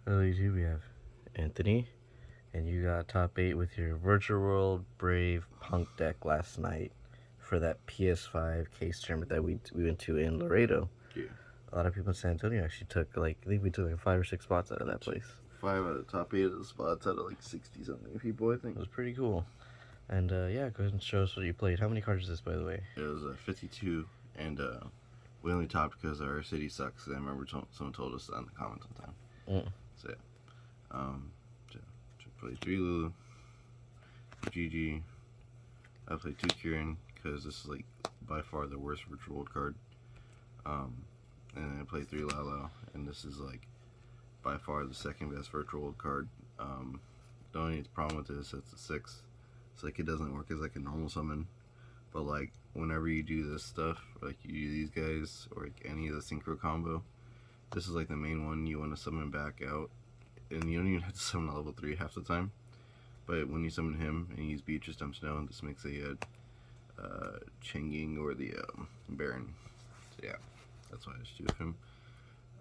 Early two, we have Anthony, and you got top 8 with your Virtual World Brave Punk deck last night for that PS5 case tournament that we went to in Laredo. Yeah. A lot of people in San Antonio actually took, like, I think we took like 5 or 6 spots out of that place. 5 out of the top 8 of the spots out of like 60 something people, I think. It was pretty cool. And yeah, go ahead and show us what you played. How many cards is this, by the way? It was 52, and we only topped because our city sucks. I remember someone told us that in the comments one time. So yeah, played 3 Lulu, GG. I played 2 Kieran because this is like by far the worst virtual world card. And I played 3 Lalo, and this is like by far the second best virtual world card. The only problem with this is it's a 6. It's like it doesn't work as like a normal summon. But like whenever you do this stuff, like you do these guys or like any of the synchro combo, this is like the main one you want to summon back out, and you don't even have to summon a level 3 half the time. But when you summon him and you use Beatrice Dump Snow, this makes a Changing or the Baron. So yeah, that's why I just do with him.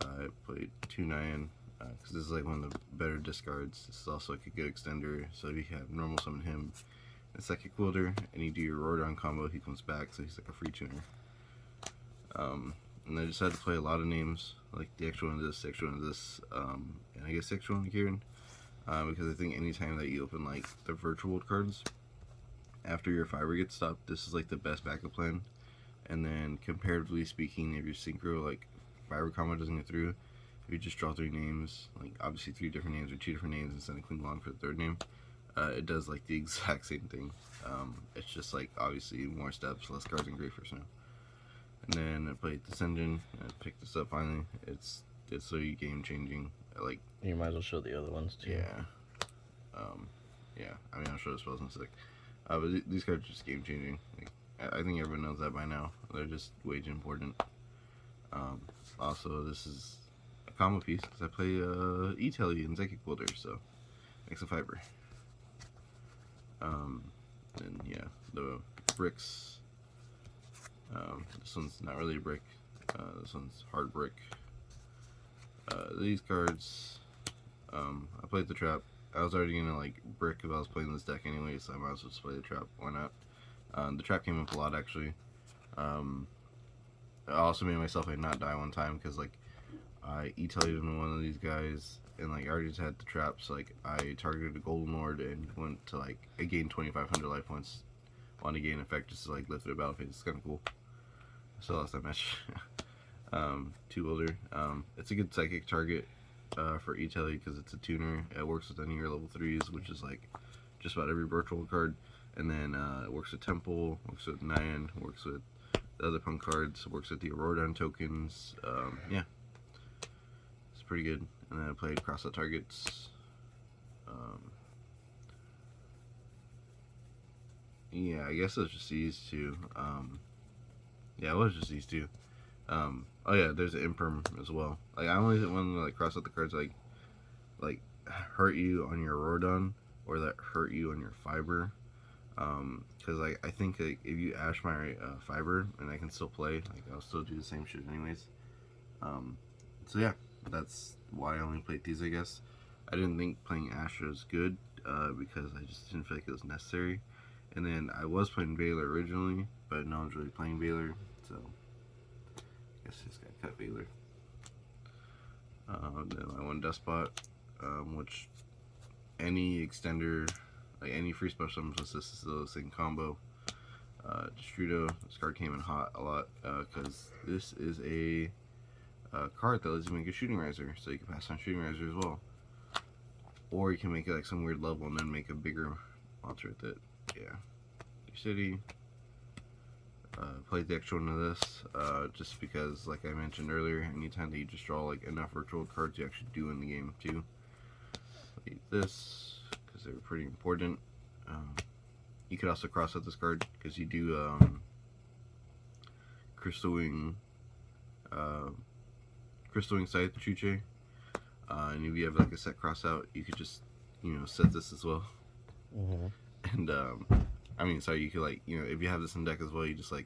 I played 2 Nyan because this is like one of the better discards. This is also like a good extender. So if you have normal summon him and Psychic Wielder, and you do your Rodon combo, he comes back, so he's like a free tuner. And I decided to play a lot of names, like the extra one of this, the extra one of this, and I guess the extra one of Kieran, because I think anytime that you open like the virtual world cards after your fiber gets stopped, this is like the best backup plan. And then comparatively speaking, if your synchro like fiber combo doesn't get through, if you just draw 3 names, like obviously 3 different names or 2 different names instead of Queen Long for the 3rd name, it does like the exact same thing. It's just like obviously more steps, less cards, and great for snow. And then I played Descendant. I picked this up finally. It's so game changing. Like You might as well show the other ones too. yeah, yeah. I mean, I'm sure this wasn't sick, but these cards are just game changing. Like, I think everyone knows that by now. They're just way too important. Also, this is a combo piece because I play E-Telly and Psychic Wielder, so makes a fiber. And yeah, the bricks. This one's not really a brick. This one's hard brick. These cards. I played the trap. I was already gonna like brick if I was playing this deck anyway, so I might as well just play the trap. Why not? The trap came up a lot actually. I also made myself not die one time because like I E-Tellied into one of these guys, and like I already just had the traps. Like I targeted a Golden Lord and went to like I gained 2,500 life points. Wanted to gain effect just to like lift it a battlefield. It's kind of cool. So lost that match. 2 Wielder. It's a good psychic target for E-Telly because it's a tuner. It works with any of your level 3s, which is like just about every virtual card. And then it works with Temple, works with Nyan, works with the other punk cards, works with the Auroran tokens. Yeah, it's pretty good. And then I played cross out targets. Yeah, I guess it was just these two. Yeah, it was just these two. Oh yeah, there's an imperm as well. Like I only want to like cross out the cards like hurt you on your Rodon or that hurt you on your fiber. Because like I think like, if you ash my fiber and I can still play, like I'll still do the same shit anyways. So yeah, that's why I only played these. I guess I didn't think playing ash was good because I just didn't feel like it was necessary. And then I was playing Baylor originally, but no one's really playing Baylor, so I guess I just got cut Baylor. Then I won Dustbot, which any extender, like any free special summons with this is the same combo. Destrudo, this card came in hot a lot because this is a card that lets you make a Shooting Riser, so you can pass on Shooting Riser as well. Or you can make it like some weird level and then make a bigger monster with it. Yeah. Your city. Played the extra one of this just because, like I mentioned earlier, anytime that you just draw like enough virtual cards, you actually do in the game too. Played this because they were pretty important. You could also cross out this card because you do Crystal Wing Scythe Chuche. And if you have like a set cross out, you could just set this as well. And I mean, sorry, you could like if you have this in deck as well, you just like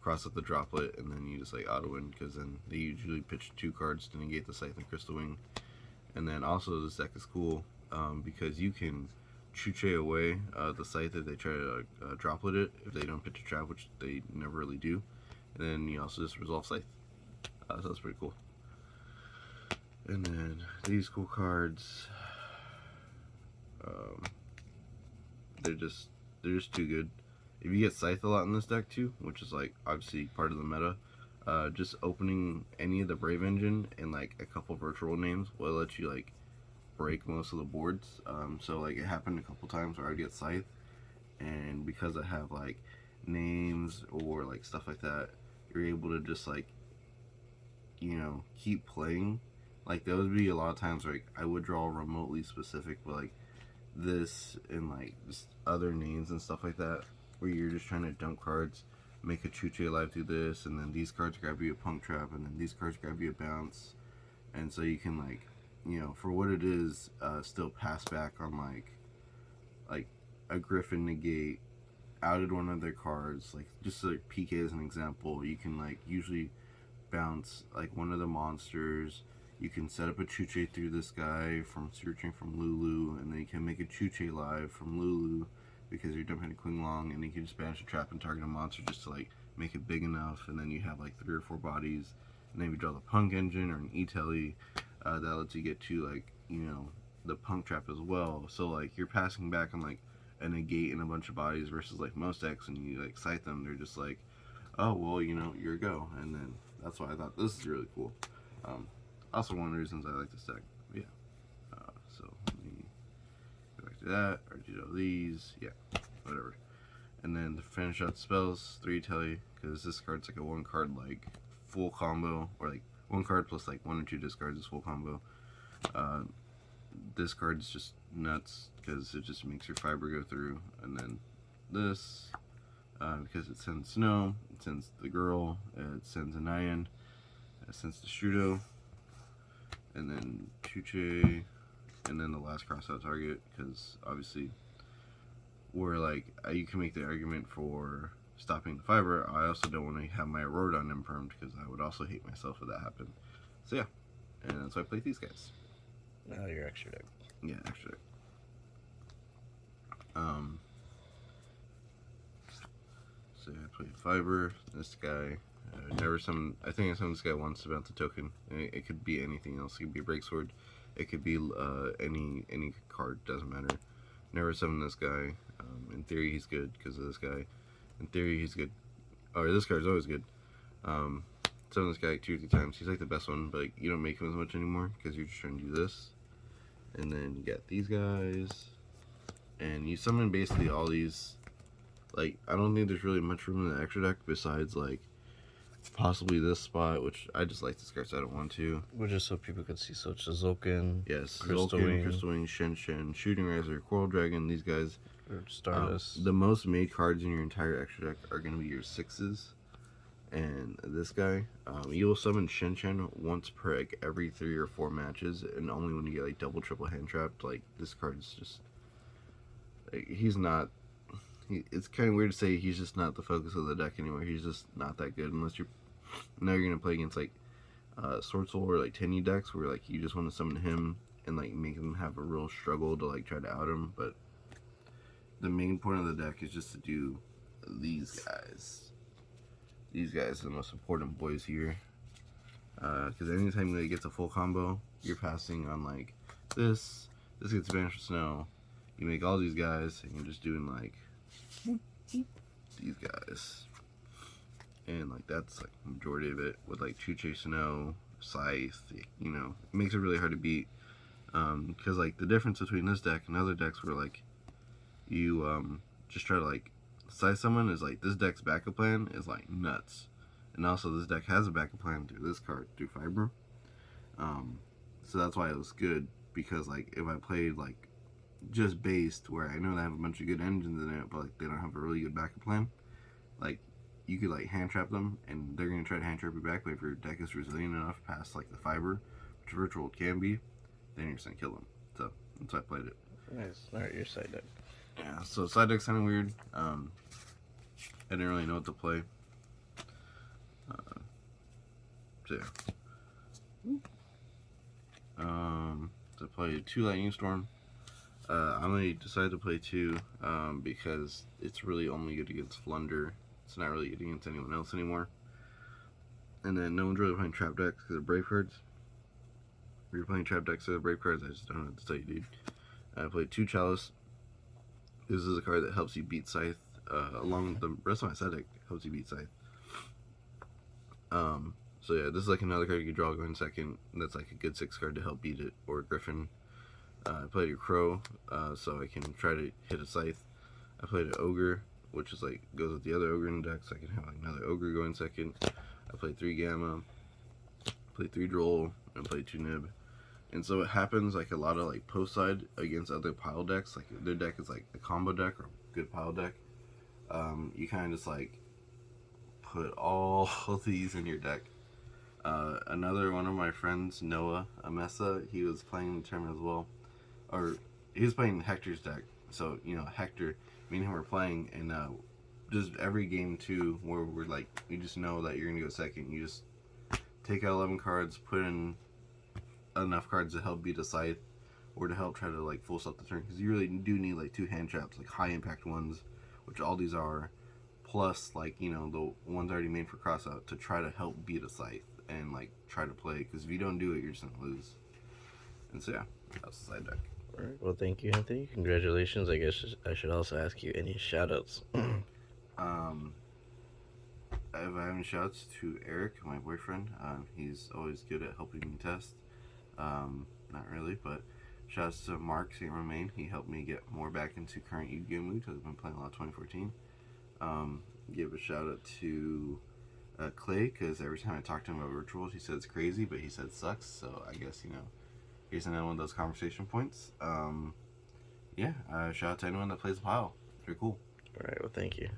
cross up the droplet, and then you just like auto win, because then they usually pitch 2 cards to negate the Scythe and Crystal Wing. And then also this deck is cool because you can Chuche away the Scythe if they try to droplet it, if they don't pitch a trap, which they never really do. And then you also just resolve Scythe. So that's pretty cool. And then these cool cards, they're just too good. If you get Scythe a lot in this deck too, which is like obviously part of the meta, just opening any of the Brave Engine and like a couple virtual names will let you like break most of the boards. So like it happened a couple times where I'd get Scythe, and because I have like names or like stuff like that, you're able to just like, you know, keep playing. Like there would be a lot of times where like, I would draw remotely specific, but like this and like just other names and stuff like that, where you're just trying to dump cards, make a Chuche alive through this, and then these cards grab you a Punk Trap, and then these cards grab you a Bounce, and so you can like, you know, for what it is, still pass back on like a Griffin negate, outed one of their cards, like just like P.K. as an example. You can like usually bounce like one of the monsters. You can set up a Chuche through this guy from searching from Lulu, and then you can make a Chuche live from Lulu because you're dumping a Queen Long, and you can just banish a trap and target a monster just to like make it big enough, and then you have like 3 or 4 bodies, and then you draw the Punk Engine or an E-Telly that lets you get to like, you know, the Punk Trap as well. So like you're passing back on like a negate and a bunch of bodies versus like most decks, and you like sight them, they're just like, oh well, you know, you're a go. And then that's why I thought this is really cool. Also one of the reasons I like this deck. Yeah. So let me go back to that, or do all these, yeah, whatever. And then to finish out spells, 3 telly, because this card's like a 1 card like full combo, or like 1 card plus like 1 or 2 discards is full combo. This card's just nuts because it just makes your fiber go through. And then this, because it sends Snow, it sends the girl, it sends a Nyan, it sends the Strudo, and then Chuche, and then the last crossout target, because obviously where like you can make the argument for stopping the fiber, I also don't want to have my Aurora impermed because I would also hate myself if that happened. So yeah, and so I played these guys. Now your extra deck. Yeah, extra deck. So I played Fiber, this guy. Never summoned. I think I summoned this guy once about the token. It could be anything else. It could be a Break Sword. It could be any card. Doesn't matter. Never summoned this guy. In theory, he's good because of this guy. In theory, he's good. Or this card's always good. Summon this guy like 2 or 3 times. He's like the best one, but like, you don't make him as much anymore because you're just trying to do this. And then you got these guys, and you summon basically all these. Like, I don't think there's really much room in the extra deck besides like possibly this spot, which I just like this card, so I don't want to. Well, just so people could see. So it's Zolkin. Yes, Crystal Zolkin, Wing. Crystal Wing, Shen, Shooting Razor, Coral Dragon. These guys. Stardust. The most made cards in your entire extra deck are going to be your 6s. And this guy, you will summon Shen once per like every 3 or 4 matches, and only when you get like double, triple hand trapped. Like this card is just, like, he's not. It's kind of weird to say he's just not the focus of the deck anymore. He's just not that good unless you're gonna play against like Sword Soul or like Tenny decks where like you just want to summon him and like make him have a real struggle to like try to out him. But the main point of the deck is just to do these guys. These guys are the most important boys here. Because anytime they get a full combo, you're passing on like this. This gets banished with Snow. You make all these guys, and you're just doing like these guys. And like that's like the majority of it with like Chuche, Snow, Scythe. You know, it makes it really hard to beat. Because like the difference between this deck and other decks where like you just try to like Scythe summon is like this deck's backup plan is like nuts, and also this deck has a backup plan through this card through Fiber. So that's why it was good, because like if I played like just based where I know they have a bunch of good engines in it, but like they don't have a really good backup plan, like you could like hand trap them and they're gonna try to hand trap you back. But if your deck is resilient enough past like the Fiber, which virtual can be, then you're just gonna kill them. So that's why I played it. Nice. Alright, your side deck. Yeah, so side deck's kind of weird. I didn't really know what to play. So yeah. To play 2 Lightning Storm. I'm gonna decide to play 2 because it's really only good against Flunder. It's not really good against anyone else anymore. And then no one's really playing trap decks because they're Brave cards. If you're playing trap decks that are Brave cards, I just don't know what to tell you, dude. I played 2 Chalice. This is a card that helps you beat Scythe. Along with the rest of my side deck, helps you beat Scythe. So yeah, this is like another card you can draw going second. That's like a good 6 card to help beat it, or Griffin. I played a Crow, so I can try to hit a Scythe. I played an Ogre, which is like goes with the other Ogre in the deck, so I can have like another Ogre going second. I played 3 Gamma, played 3 Droll, and played 2 Nib. And so it happens like a lot of like post side against other pile decks. Like their deck is like a combo deck or good pile deck. You kind of just like put all of these in your deck. Another one of my friends, Noah Amesa, he was playing the tournament as well. Or he was playing Hector's deck. So, you know, Hector, me and him were playing, and just every game too, where we're like, you just know that you're going to go second. You just take out 11 cards, put in enough cards to help beat a Scythe, or to help try to like full stop the turn. Because you really do need like 2 hand traps, like high impact ones, which all these are, plus like, you know, the ones already made for crossout to try to help beat a Scythe and like try to play, because if you don't do it, you're just gonna lose. And so yeah, that's the side deck. All right. Well, thank you, Anthony. Congratulations. I guess I should also ask you any shoutouts. I have shoutouts to Eric, my boyfriend. He's always good at helping me test. Not really, but shoutouts to Mark St. Romain. He helped me get more back into current Yu-Gi-Oh mood because I've been playing a lot of 2014. Give a shout out to Clay, because every time I talk to him about Virtual, he says it's crazy, but he said it sucks. So I guess, you know, here's another one of those conversation points. Yeah, shout out to anyone that plays Pile. They're cool. All right. Well, thank you.